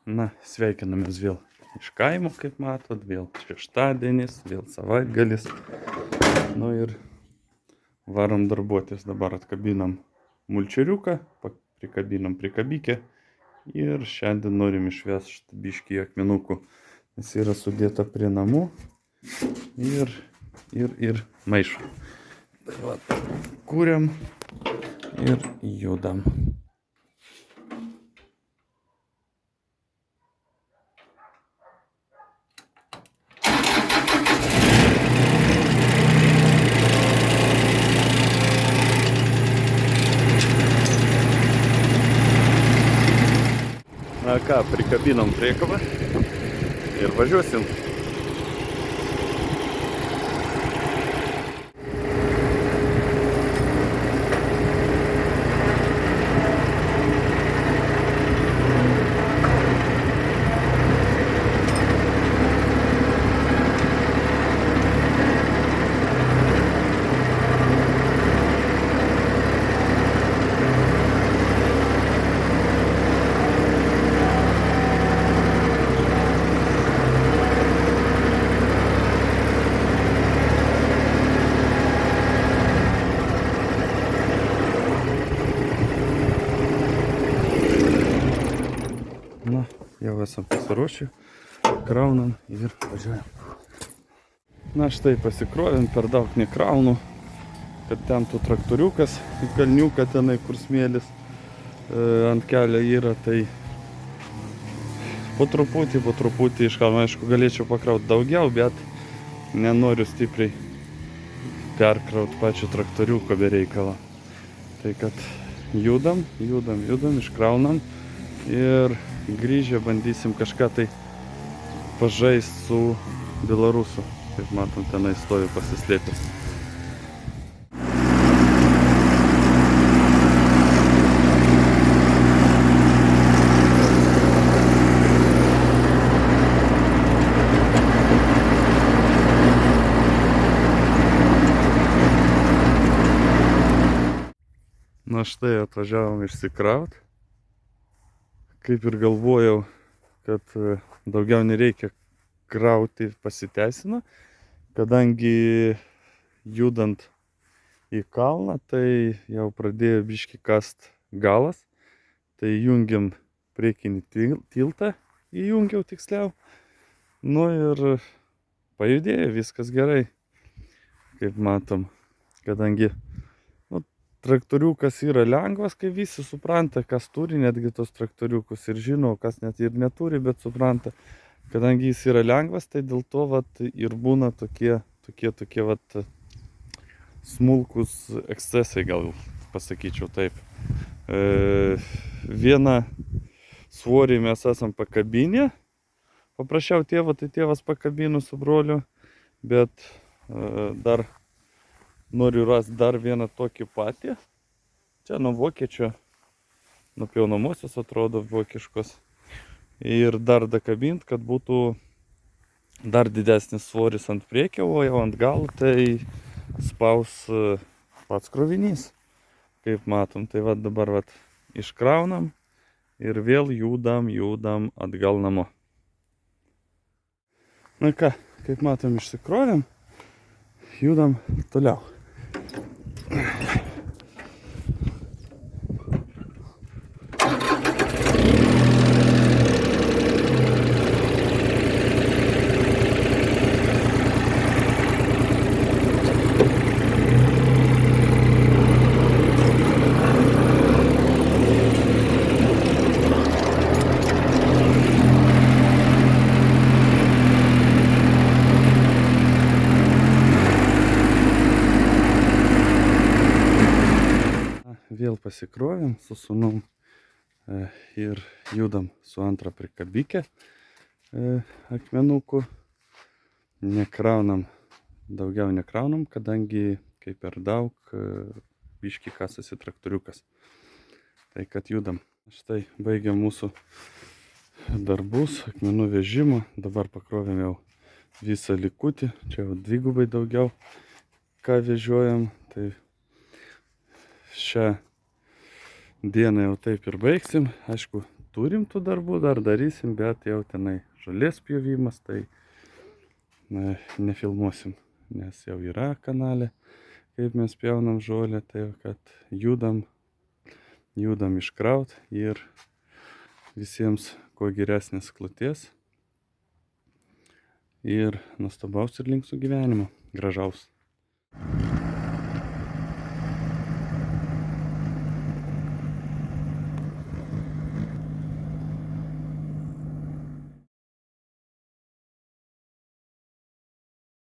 Na, sveikinamės vėl iš kaimo, kaip matot, vėl šeštadienis, vėl savaitgalis. Nu ir varom darbuotis, dabar atkabinam mulčeriuką, prikabinam prikabikę ir šiandien norim išvežti biškį akmenukų, nes yra sudėta prie namų ir maišo. Tai va, kūriam ir judam. Na ką, prikabinom priekabą ir važiuosim. Na, jau esam pasiruošę, kraunam ir važiuojam. Na štai pasikrovėm, per daug nekraunu, kad ten tų traktoriukas į kalniuką tenai, kur smėlis ant kelio yra, tai po truputį iškraunu. Aišku, galėčiau pakrauti daugiau, bet nenoriu stipriai perkrauti pačio traktoriuko be reikalo. Tai kad judam, iškraunam ir grįžę bandysim kažką tai pažaist su Belarusu. Kaip matom, tenai stovi pasislėpęs. Na štai atvažiavom išsikraut. Kaip ir galvojau, kad daugiau nereikia krauti, pasiteisino, kadangi judant į kalną, tai jau pradėjo biškį kast galas, tai jungiam priekinį tiltą, įjungiau tiksliau, nu ir pajudėjo, viskas gerai, kaip matom, kadangi traktoriukas yra lengvas, kai visi supranta, kas turi netgi tos traktoriukus ir žino, kas net ir neturi, bet supranta. Kadangi jis yra lengvas, tai dėl to vat ir būna tokie vat smulkus ekscesai, gal pasakyčiau taip. Vieną svorį mes esam pakabinę. Paprašiau tėvą, tai tėvas pakabino su broliu, bet dar noriu rasti dar vieną tokį patį. Čia nuo vokiečio, nuo pjaunamosios atrodo vokiškos. Ir dar dakabint, kad būtų dar didesnis svoris ant priekio, o jau ant galo tai spaus pats krovinys. Kaip matom, tai va dabar vat iškraunam ir vėl judam atgal namo. Na ką, kaip matom, išsikrovėm, judam toliau. Vėl pasikrovėm su sūnum ir judam su antra prikabikę akmenukų. Nekraunam, daugiau nekraunam, kadangi kaip per daug biškį kasasi traktoriukas. Tai kad judam. Štai baigiam mūsų darbus, akmenų vežimą. Dabar pakrovėm jau visą likutį. Čia jau dvigubai daugiau ką vežiojam. Tai šią dieną jau taip ir baigsim. Aišku, turim tų darbų, dar darysim, bet jau tenai žolės pjovimas, tai nefilmuosim, nes jau yra kanale, kaip mes pjaunam žolę, tai kad judam iškraut ir visiems kuo geresnės kloties ir nuostabaus ir linksmo gyvenimo, gražaus.